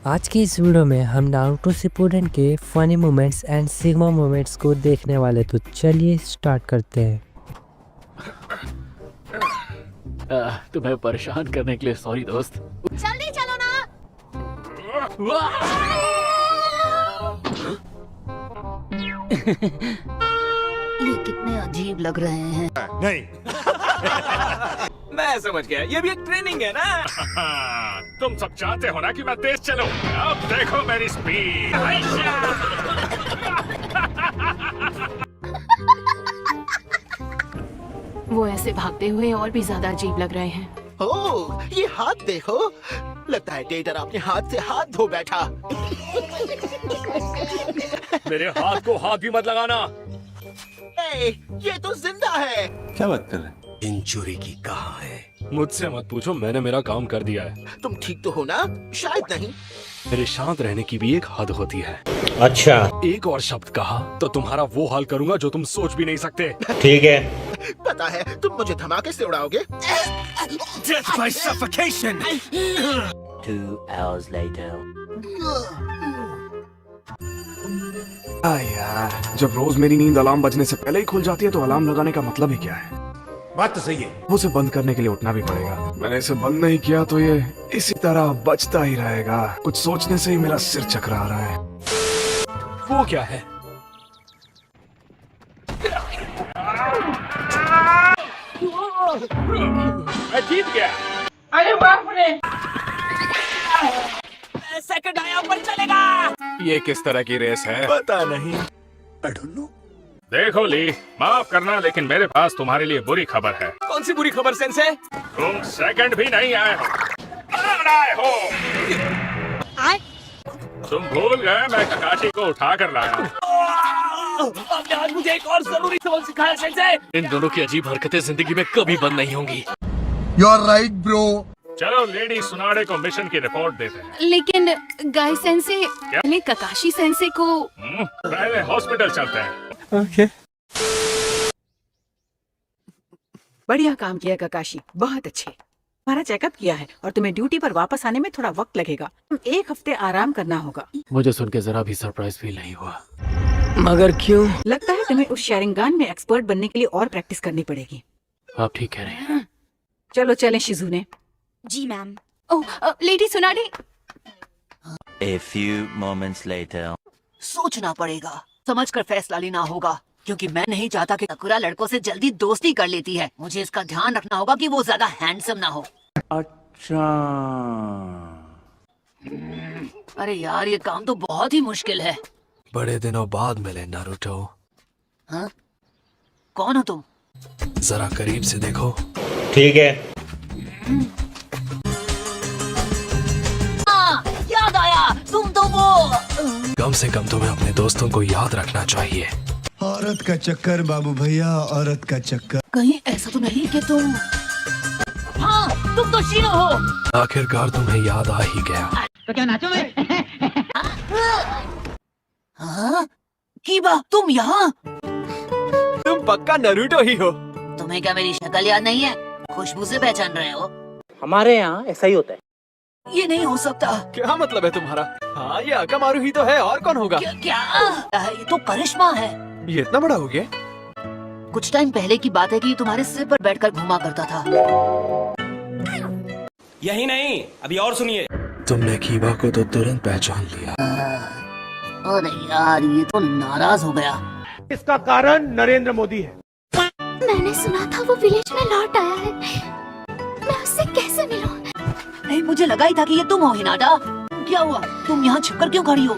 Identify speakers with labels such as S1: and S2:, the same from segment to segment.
S1: आज की इस वीडियो में हम नारुतो शिपुडेन के funny moments and sigma moments को देखने वाले, तो चलिए स्टार्ट करते हैं।
S2: तुम्हें परेशान करने के लिए सॉरी दोस्त।
S3: जल्दी चलो ना। ये कितने अजीब लग रहे हैं।
S4: नहीं।
S5: मैं समझ गया, ये भी एक ट्रेनिंग है ना।
S4: तुम सब चाहते हो ना कि मैं तेज चलूं। अब देखो मेरी स्पीड।
S6: वो ऐसे भागते हुए और भी ज्यादा अजीब लग रहे हैं।
S5: ओह, ये हाथ देखो। लगता है टेटर अपने हाथ से हाथ धो बैठा।
S4: मेरे हाथ को हाथ भी मत लगाना।
S5: ए, ये तो जिंदा है।
S7: क्या बात कर रहे हैं?
S4: इंजुरी की कहाँ है? मुझसे मत पूछो, मैंने मेरा काम कर दिया है।
S5: तुम ठीक तो हो ना? शायद नहीं।
S4: मेरे शांत रहने की भी एक हद होती है।
S8: अच्छा,
S4: एक और शब्द कहा तो तुम्हारा वो हाल करूंगा जो तुम सोच भी नहीं सकते।
S8: ठीक है।
S5: पता है, तुम मुझे धमाके से उड़ाओगे।
S4: Death by suffocation.
S8: 2 hours later.
S9: यार, जब रोज मेरी नींद अलार्म बजने से पहले ही खुल जाती है तो अलार्म लगाने का मतलब ही क्या है?
S7: बात तो सही है।
S9: उसे बंद करने के लिए उठना भी पड़ेगा। मैंने इसे बंद नहीं किया तो ये इसी तरह बजता ही रहेगा। कुछ सोचने से ही मेरा सिर चकरा रहा है।
S4: वो क्या है? मैं जीत गया।
S5: अरे बाप रे! सेकंड आया पर चलेगा।
S9: ये किस तरह की रेस है?
S4: पता नहीं। देखो ली, माफ करना लेकिन मेरे पास तुम्हारे लिए बुरी खबर है।
S5: कौन सी बुरी खबर सेंसे?
S4: तुम सेकंड भी नहीं आए हो। तुम भूल गए मैं ककाशी को उठा कर लाया।
S5: आपने आज मुझे एक और जरूरी सबक सिखाया सेंसे।
S2: इन दोनों की अजीब हरकतें जिंदगी में कभी बंद नहीं होंगी।
S7: You're right, bro.
S4: चलो लेडी सुनाड़े को मिशन की रिपोर्ट देते हैं।
S6: लेकिन गाय सेंसे पहले ककाशी सेंसे को
S4: पहले हॉस्पिटल चलते हैं।
S10: बढ़िया काम किया ककाशी, बहुत अच्छे। हमारा चेकअप किया है और तुम्हें ड्यूटी पर वापस आने में थोड़ा वक्त लगेगा। 1 हफ्ते आराम करना होगा।
S2: मुझे सुन के जरा भी सरप्राइज फील नहीं हुआ।
S1: मगर क्यों?
S10: लगता है तुम्हें उस शेरिंगान में एक्सपर्ट बनने के लिए और प्रैक्टिस करनी पड़ेगी।
S2: आप ठीक कह रहे हैं।
S10: चलो चलें शिजुने।
S3: जी मैम।
S6: ओह लेडी सुनाडे।
S8: A few moments later.
S3: सोचना पड़ेगा, समझकर फैसला लेना होगा, क्योंकि मैं नहीं चाहता कि सकुरा लड़कों से जल्दी दोस्ती कर लेती है। मुझे इसका ध्यान रखना होगा कि वो ज्यादा हैंडसम ना हो।
S8: अच्छा।
S3: अरे यार, ये काम तो बहुत ही मुश्किल है।
S4: बड़े दिनों बाद मिले नारुतो।
S3: हाँ? कौन हो तुम?
S4: जरा करीब से देखो।
S8: ठीक है।
S3: याद आया, तुम तो वो।
S4: कम से कम तुम्हें अपने दोस्तों को याद रखना चाहिए।
S7: औरत का चक्कर बाबू भैया, औरत का चक्कर।
S3: कहीं ऐसा तो नहीं कि तुम। हाँ, तुम तो शीरो हो।
S4: आखिरकार तुम्हें याद आ ही गया।
S3: तो क्या नाचो मैं? हाँ? कीबा, तुम यहाँ?
S5: तुम पक्का नरूटो ही हो।
S3: तुम्हें क्या मेरी शक्ल याद नहीं है? खुशबू से पहचान रहे हो?
S8: हमारे यहाँ ऐसा ही होता है।
S3: ये नहीं हो सकता।
S5: क्या मतलब है तुम्हारा? हाँ, ये अकामारू ही तो है, और कौन होगा?
S3: क्या? ये तो करिश्मा है।
S5: ये इतना बड़ा हो गया?
S3: कुछ टाइम पहले की बात है कि ये तुम्हारे सिर पर बैठकर घुमा करता था।
S11: यही नहीं, अभी और सुनिए।
S4: तुमने कीबा को तो तुरंत पहचान लिया।
S3: अरे यार, ये तो नाराज हो गया।
S11: इसका कारण नरेंद्र मोदी है।
S3: मैंने सुना था वो विलेज में लौट आया है। मैं उससे कैसे मिलूं? नहीं, मुझे लगा ही था कि ये तुम हो हिनाटा। क्या हुआ? तुम यहाँ छिपकर क्यों खड़ी हो?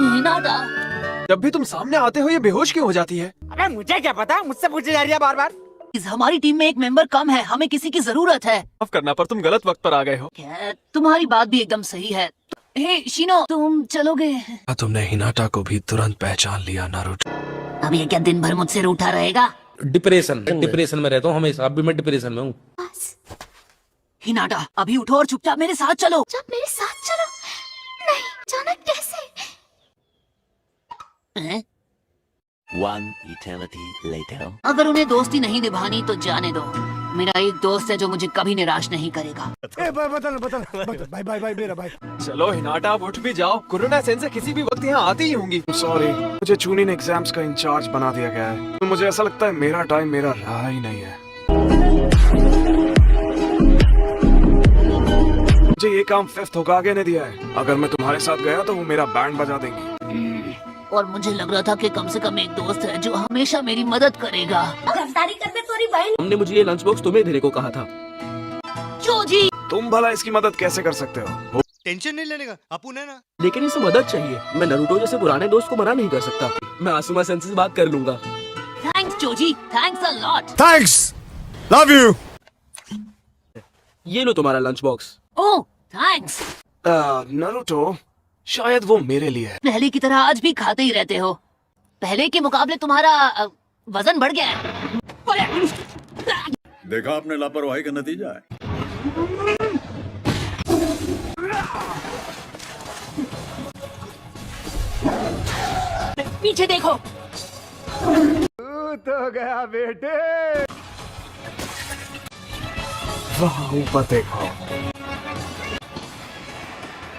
S3: हिनाटा।
S5: जब भी तुम सामने आते हो ये बेहोश क्यों हो जाती है?
S11: अरे मुझे क्या पता, मुझसे पूछी जा रही है बार बार।
S3: हमारी टीम में एक मेंबर कम है, हमें किसी की जरूरत है।
S5: माफ करना, पर तुम गलत वक्त पर आ गए हो।
S3: तुम्हारी बात भी एकदम सही है। हे शिनो, तुम चलोगे?
S4: तुमने हिनाटा को भी तुरंत पहचान लिया नारुतो।
S3: अब ये क्या दिन भर मुझसे रूठा रहेगा?
S11: डिप्रेशन में रहता हूँ हमेशा। अभी मैं डिप्रेशन में हूँ।
S3: हिनाटा, अभी उठो और चुपचाप मेरे साथ चलो।
S6: जब मेरे साथ चलो। नहीं, जाना कैसे?
S3: हैं?
S8: One eternity later.
S3: अगर उन्हें दोस्ती नहीं निभानी तो जाने दो। मेरा एक दोस्त है जो मुझे कभी निराश नहीं करेगा।
S7: बदल भाई भाई भाई मेरा भाई।
S9: चलो हिनाटा आप उठ भी जाओ, कोरोना सेंसर किसी भी वक्त यहाँ आती ही होंगी। सॉरी, मुझे चूनिन एग्जाम्स का इंचार्ज बना दिया गया है, तो मुझे ऐसा लगता है मेरा टाइम मेरा रहा ही नहीं है। मुझे ये काम 5th होकागे ने दिया है, अगर मैं तुम्हारे साथ गया तो वो मेरा बैंड बजा देंगे।
S3: और मुझे लग रहा था कि कम से कम एक दोस्त है जो हमेशा मेरी मदद करेगा।
S11: हमने मुझे ये लंच बॉक्स तुम्हें देने को कहा था।
S3: जोजी,
S9: तुम भला इसकी मदद कैसे कर सकते हो?
S7: टेंशन नहीं लेने का, अपुन है ना।
S11: लेकिन इसे मदद चाहिए। मैं नारुतो जैसे पुराने दोस्त को मना नहीं कर सकता। मैं आसुमा सेंसे से बात कर लूंगा।
S3: Thanks Joji, thanks a lot.
S7: Thanks, love you.
S11: ये लो तुम्हारा लंच बॉक्स।
S3: ओह थैंक्स।
S9: नारुतो, शायद वो मेरे लिए है।
S3: पहले की तरह आज भी खाते ही रहते हो। पहले के मुकाबले तुम्हारा वजन बढ़ गया है।
S4: देखा आपने लापरवाही का नतीजा है।
S3: पीछे देखो।
S7: तो गया बेटे।
S9: वाह, ऊपर देखो।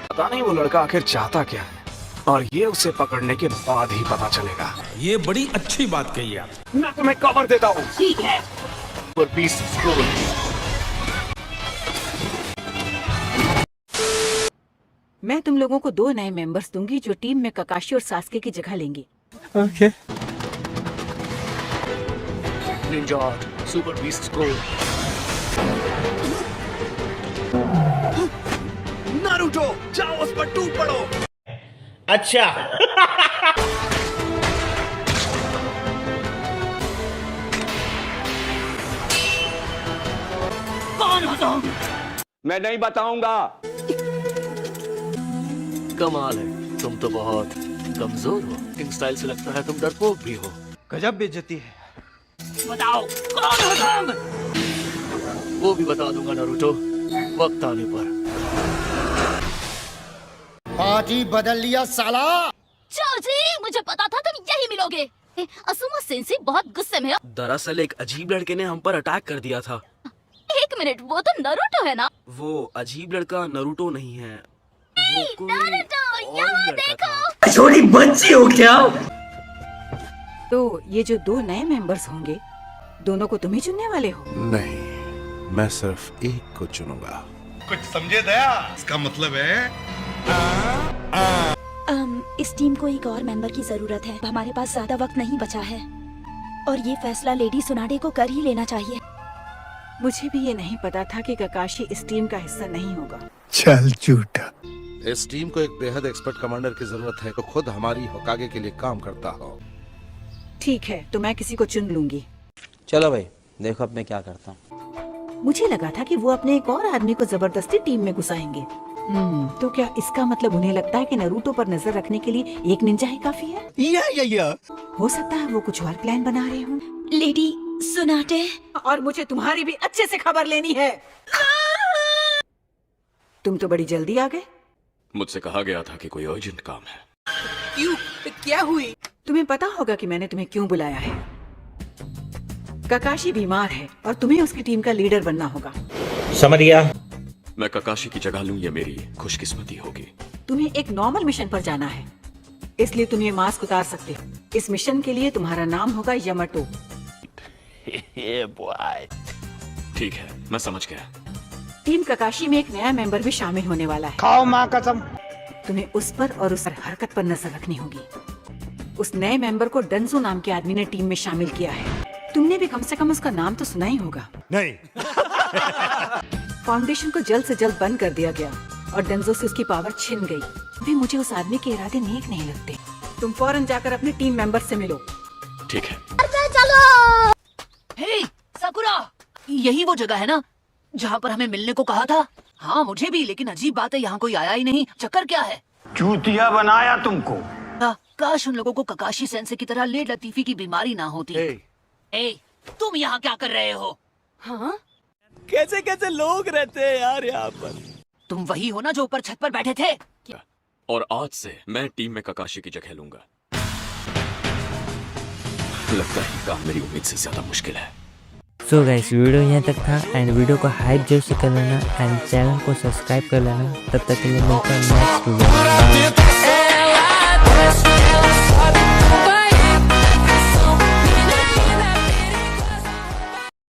S9: पता नहीं वो लड़का आखिर चाहता क्या है, और ये उसे पकड़ने के बाद ही पता चलेगा।
S11: ये बड़ी अच्छी बात कही आप।
S9: मैं तुम्हें कवर देता हूँ।
S3: ठीक है।
S10: मैं तुम लोगों को 2 नए मेंबर्स दूंगी जो टीम में ककाशी और सास्के की जगह लेंगे।
S7: Okay.
S2: Ninja super beast scroll.
S5: Naruto, जाओ उस पर टूट पड़ो।
S8: अच्छा।
S3: कौन हो तुम?
S8: मैं नहीं बताऊंगा।
S2: कमाल है, तुम तो बहुत कमजोर हो। इन स्टाइल से लगता है तुम डरपोक भी हो।
S7: गजब बेइज्जती है।
S3: बताओ कौन हो तुम?
S2: वो भी बता दूंगा नारुतो, वक्त आने पर।
S7: पार्टी बदल लिया साला।
S3: जोजी, मुझे पता था तुम यही मिलोगे। असुमा सेंसे बहुत गुस्से में हो।
S11: दरअसल एक अजीब लड़के ने हम पर अटैक कर दिया था।
S3: 1 मिनट, वो तो नारुतो है ना?
S11: वो अजीब लड़का नारुतो नहीं है। वो कोई
S3: नारुतो,
S11: और
S3: यहाँ
S11: लड़का
S3: देखो।
S11: था।
S5: छोटी बच्ची हो क्या?
S10: तो ये जो 2 नए मेंबर्स होंगे, दोनों को तुम ही चुनने वाले हो?
S4: नहीं, मैं सिर्फ एक को चुनूंगा।
S7: कुछ समझे दया? इसका मतलब है
S3: इस टीम को एक और मेंबर की जरूरत है। हमारे पास ज्यादा वक्त नहीं बचा है और ये फैसला लेडी सुनाडे को कर ही लेना चाहिए।
S10: मुझे भी ये नहीं पता था कि ककाशी इस टीम का हिस्सा नहीं होगा।
S7: चल झूठा।
S4: इस टीम को एक बेहद एक्सपर्ट कमांडर की जरूरत है, तो खुद हमारी होकागे के लिए काम करता हो।
S10: ठीक है, तो मैं किसी को चुन लूंगी।
S8: चलो भाई, देखो अब मैं क्या करता हूँ।
S10: मुझे लगा था कि वो अपने एक और आदमी को जबरदस्ती टीम में घुसाएंगे। तो क्या इसका मतलब उन्हें लगता है कि नारुतो पर नजर रखने के लिए एक निंजा ही काफी है?
S5: या।
S10: हो सकता है वो कुछ और प्लान बना रहे हों।
S3: लेडी सुनाटे,
S10: और मुझे तुम्हारी भी अच्छे से खबर लेनी है। तुम तो बड़ी जल्दी आ गए।
S4: मुझसे कहा गया था कि कोई अर्जेंट काम है।
S10: क्यों? क्या हुई? तुम्हें पता होगा कि मैंने तुम्हें क्यों बुलाया है। ककाशी बीमार है और तुम्हें उसकी टीम का लीडर बनना होगा।
S8: समझ गया।
S4: मैं ककाशी की जगह लूं, ये मेरी खुशकिस्मती होगी।
S10: तुम्हें एक नॉर्मल मिशन पर जाना है, इसलिए तुम ये मास्क उतार सकते हो। इस मिशन के लिए तुम्हारा नाम होगा यामाटो।
S4: ठीक है, मैं समझ गया।
S10: टीम ककाशी में एक नया मेंबर भी शामिल होने वाला है।
S5: खाओ माँ कसम।
S10: तुम्हें उस पर और उस हरकत पर नजर रखनी होगी। उस नए मेंबर को डंजो नाम के आदमी ने टीम में शामिल किया है। तुमने भी कम से कम उसका नाम तो सुना ही होगा।
S7: नहीं।
S10: फाउंडेशन को जल्द से जल्द बंद कर दिया गया और डंजो से उसकी पावर छिन गई। भी मुझे उस आदमी के इरादे नेक नहीं लगते। तुम फौरन जाकर अपने टीम मेंबर से मिलो।
S4: ठीक है।
S3: चलो। हे साकुरा, यही वो जगह है ना जहाँ पर हमें मिलने को कहा था? हाँ मुझे भी, लेकिन अजीब बात है यहाँ कोई आया ही नहीं। चक्कर क्या है?
S5: चूतिया बनाया तुमको।
S3: काश उन लोगों को ककाशी सेंसे की तरह लेड लतीफी की बीमारी ना होती। तुम यहाँ क्या कर रहे हो? हाँ?
S8: कैसे कैसे लोग रहते हैं यार यहाँ पर।
S3: तुम वही हो ना जो ऊपर छत पर बैठे थे?
S4: और आज से मैं टीम में ककाशी की जगह लूंगा।
S2: मुझे लगता है कि काम मेरी उम्मीद से ज्यादा मुश्किल है।
S1: सो गाइस वीडियो यहाँ तक था एंड वीडियो को हाइप जरूर से कर लेना एंड चैनल को सब्सक्राइब कर लेना। तब तक के लिए मिलते हैं नेक्स्ट वीडियो में।